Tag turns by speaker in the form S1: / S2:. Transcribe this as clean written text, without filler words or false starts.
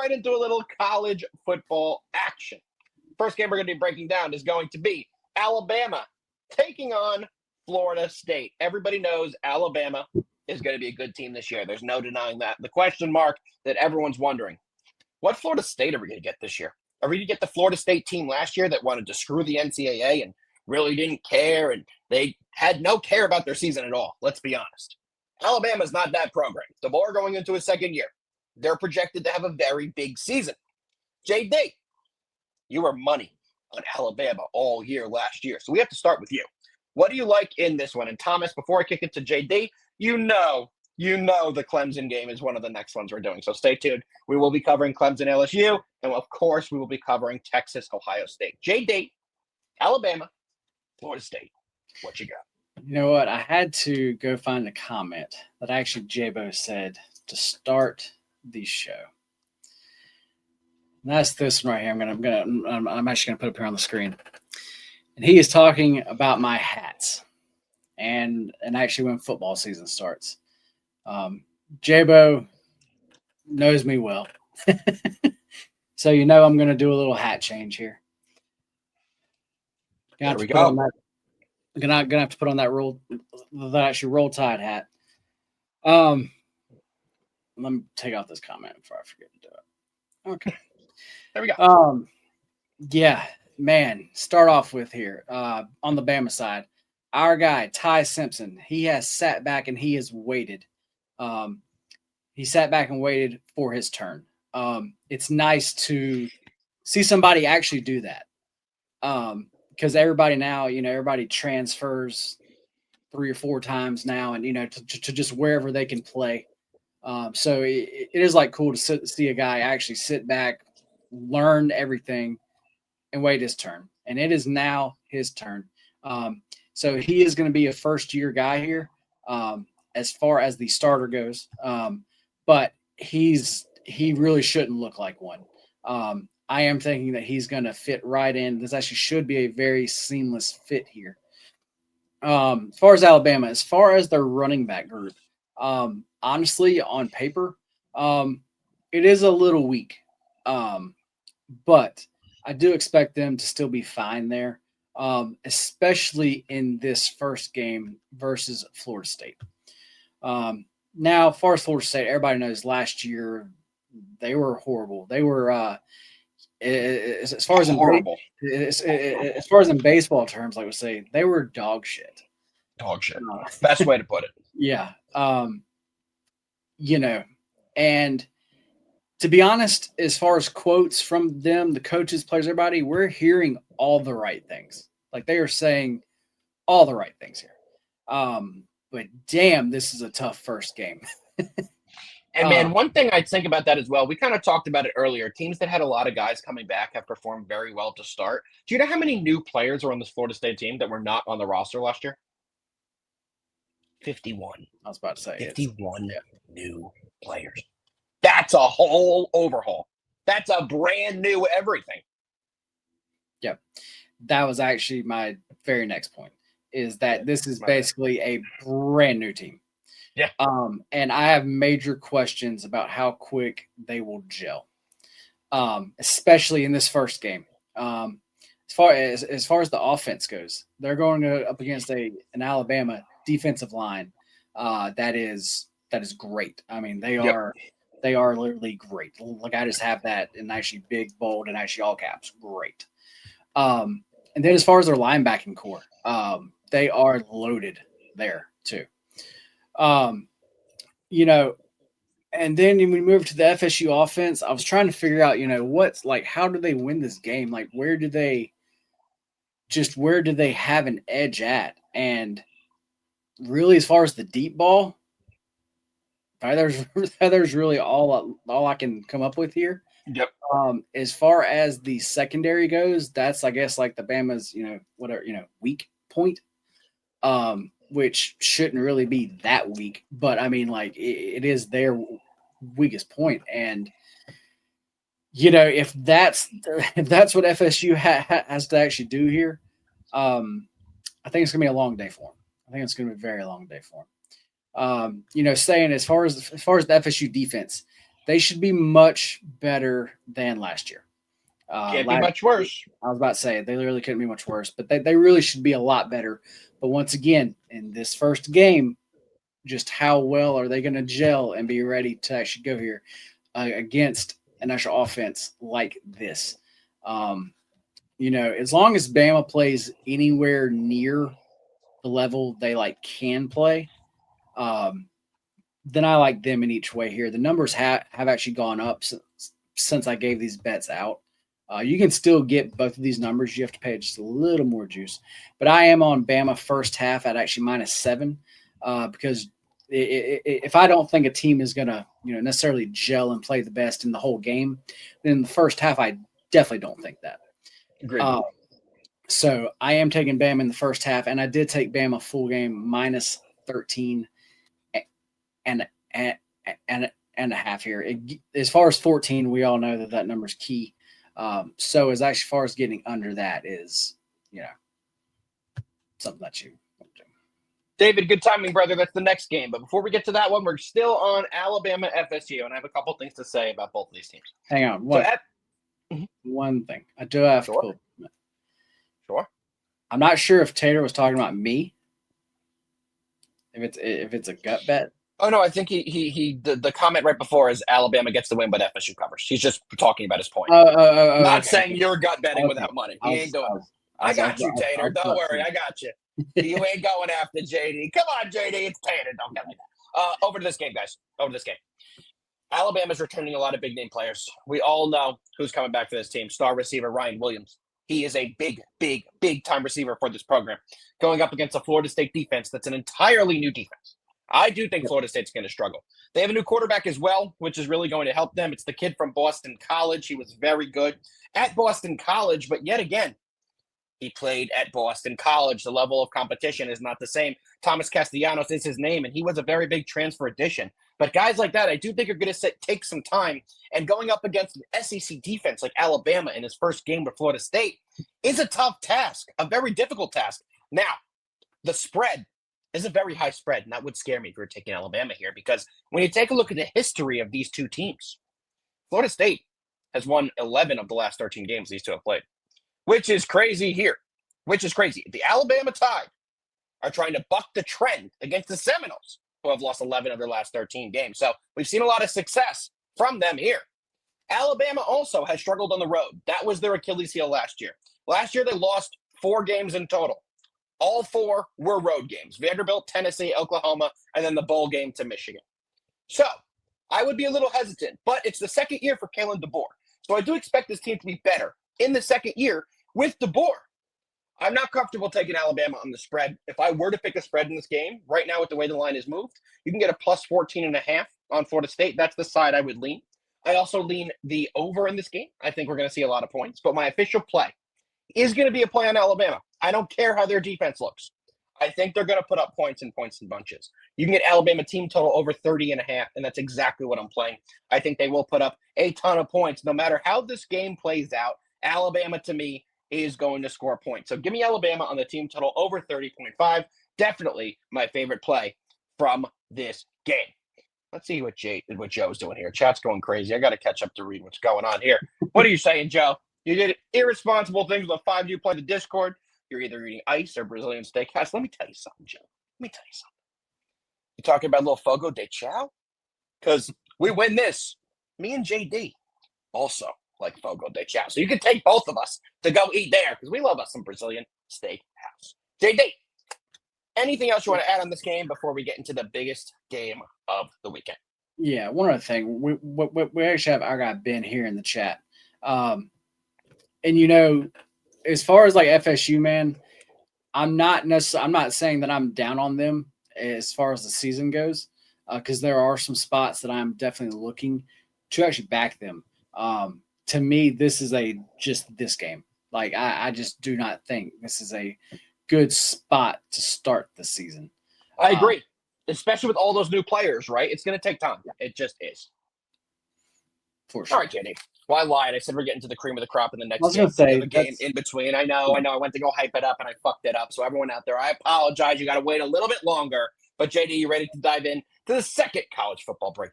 S1: right into a little college football action. First game we're going to be breaking down is going to be Alabama taking on Florida State. Everybody knows Alabama is going to be a good team this year. There's no denying that. The question mark that everyone's wondering, what Florida State are we going to get this year? Are we going to get the Florida State team last year that wanted to screw the NCAA and really didn't care, and they had no care about their season at all? Let's be honest. Alabama's not that program. DeBoer going into his second year. They're projected to have a very big season. JD, you were money on Alabama all year last year. So we have to start with you. What do you like in this one? And Thomas, before I kick it to JD, you know the Clemson game is one of the next ones we're doing. So stay tuned. We will be covering Clemson LSU, and of course we will be covering Texas Ohio State. JD, Alabama, Florida State. What you got?
S2: You know what? I had to go find a comment that actually Jabo said to start the show. And that's this one right here. I'm actually gonna put up here on the screen. And he is talking about my hats, and actually when football season starts. Jabo knows me well, so I'm gonna do a little hat change here.
S1: There we go.
S2: Gonna have to put on that roll tide hat. Let me take off this comment before I forget to do it. Okay.
S1: There we go.
S2: Yeah, man. Start off with here. On the Bama side, our guy, Ty Simpson, he has sat back and he has waited. He sat back and waited for his turn. It's nice to see somebody actually do that. Because everybody now, everybody transfers 3 or 4 times now, and to just wherever they can play. So it is like cool to see a guy actually sit back, learn everything, and wait his turn. And it is now his turn. So he is going to be a first-year guy here, as far as the starter goes. But he really shouldn't look like one. I am thinking that he's going to fit right in. This actually should be a very seamless fit here. As far as Alabama, as far as their running back group, honestly, on paper, it is a little weak. But I do expect them to still be fine there, especially in this first game versus Florida State. Now, as far as Florida State, everybody knows last year they were horrible. They were as far as in baseball terms, like we say, they were dog shit.
S1: Dog shit. Best way to put it.
S2: Yeah. And to be honest, as far as quotes from them, the coaches, players, everybody, we're hearing all the right things. Like they are saying all the right things here. But damn, this is a tough first game.
S1: And man, one thing I'd think about that as well, we kind of talked about it earlier. Teams that had a lot of guys coming back have performed very well to start. Do you know how many new players are on this Florida State team that were not on the roster last year? 51.
S2: I was about to say
S1: 51 new players. That's a whole overhaul. That's a brand new everything.
S2: Yep. That was actually my very next point, is that this is basically a brand new team.
S1: Yeah.
S2: And I have major questions about how quick they will gel, especially in this first game. As far as the offense goes, they're going up against an Alabama defensive line that is great. I mean, they are literally great. Like I just have that in actually big, bold, and actually all caps. Great. And then as far as their linebacking core, they are loaded there too. And then when we move to the FSU offense, I was trying to figure out, how do they win this game? Like, where do they have an edge at? And really, as far as the deep ball, there's really all I can come up with here.
S1: Yep.
S2: As far as the secondary goes, that's, I guess, like the Bama's, weak point. Which shouldn't really be that weak, but I mean, like it is their weakest point. And if that's what FSU has to actually do here, I think it's gonna be a long day for them. I think it's gonna be a very long day for them. Saying as far as the FSU defense, They should be much better than last year.
S1: Can't be much worse.
S2: I was about to say they literally couldn't be much worse, but they really should be a lot better. But once again, in this first game, just how well are they going to gel and be ready to actually go here against an actual offense like this? As long as Bama plays anywhere near the level they can play, then I like them in each way here. The numbers have actually gone up since I gave these bets out. You can still get both of these numbers. You have to pay just a little more juice. But I am on Bama first half at actually -7 because if I don't think a team is going to necessarily gel and play the best in the whole game, then in the first half, I definitely don't think that.
S1: Agreed.
S2: So I am taking Bama in the first half, and I did take Bama full game -13 and a half here. As far as 14, we all know that number's key. So as far as getting under that is, something that you want to do.
S1: David, good timing, brother. That's the next game. But before we get to that one, we're still on Alabama FSU, and I have a couple things to say about both of these teams.
S2: Hang on. One thing. I do have to pull.
S1: Sure.
S2: I'm not sure if Tater was talking about me. If it's a gut bet.
S1: Oh no, I think the comment right before is Alabama gets the win, but FSU covers. He's just talking about his point. Not saying you're gut betting without money. He ain't doing it. I got you, Tater. Don't worry, I got you. You ain't going after JD. Come on, JD. It's Tater. Don't get like that. Over to this game, guys. Over to this game. Alabama's returning a lot of big name players. We all know who's coming back for this team. Star receiver Ryan Williams. He is a big time receiver for this program. Going up against a Florida State defense that's an entirely new defense. I do think Florida State's going to struggle. They have a new quarterback as well, which is really going to help them. It's the kid from Boston College. He was very good at Boston College, but yet again, he played at Boston College. The level of competition is not the same. Thomas Castellanos is his name, and he was a very big transfer addition. But guys like that, I do think are going to take some time. And going up against an SEC defense like Alabama in his first game with Florida State is a tough task, a very difficult task. Now, the spread is a very high spread, and that would scare me if we were taking Alabama here, because when you take a look at the history of these two teams, Florida State has won 11 of the last 13 games these two have played, which is crazy here, which is crazy. The Alabama Tide are trying to buck the trend against the Seminoles, who have lost 11 of their last 13 games. So we've seen a lot of success from them here. Alabama also has struggled on the road. That was their Achilles heel last year. Last year, they lost 4 games in total. All 4 were road games: Vanderbilt, Tennessee, Oklahoma, and then the bowl game to Michigan. So I would be a little hesitant, but it's the second year for Kalen DeBoer. So I do expect this team to be better in the second year with DeBoer. I'm not comfortable taking Alabama on the spread. If I were to pick a spread in this game, right now with the way the line is moved, you can get a plus 14.5 on Florida State. That's the side I would lean. I also lean the over in this game. I think we're going to see a lot of points, but my official play is going to be a play on Alabama. I don't care how their defense looks. I think they're going to put up points in bunches. You can get Alabama team total over 30.5, and that's exactly what I'm playing. I think they will put up a ton of points. No matter how this game plays out, Alabama, to me, is going to score points. So give me Alabama on the team total over 30.5. Definitely my favorite play from this game. Let's see what Joe's doing here. Chat's going crazy. I got to catch up to read what's going on here. What are you saying, Joe? You did irresponsible things with the 5 you play the Discord. You're either eating ice or Brazilian steakhouse. Let me tell you something, Joe. Let me tell you something. You talking about a little Fogo de Chao? Because we win this. Me and JD also like Fogo de Chao. So you can take both of us to go eat there, because we love us some Brazilian steakhouse. JD, anything else you want to add on this game before we get into the biggest game of the weekend?
S2: Yeah, one other thing. We actually have our guy Ben here in the chat. And as far as like FSU, man, I'm not saying that I'm down on them as far as the season goes, because there are some spots that I'm definitely looking to actually back them. To me, this is just this game. Like I just do not think this is a good spot to start the season.
S1: I agree, especially with all those new players, right? It's going to take time. It just is.
S2: For sure.
S1: All right, JD. Well, I lied. I said we're getting to the cream of the crop in the next
S2: game
S1: in between. I know. I went to go hype it up and I fucked it up. So everyone out there, I apologize. You got to wait a little bit longer. But JD, you ready to dive in to the second college football break?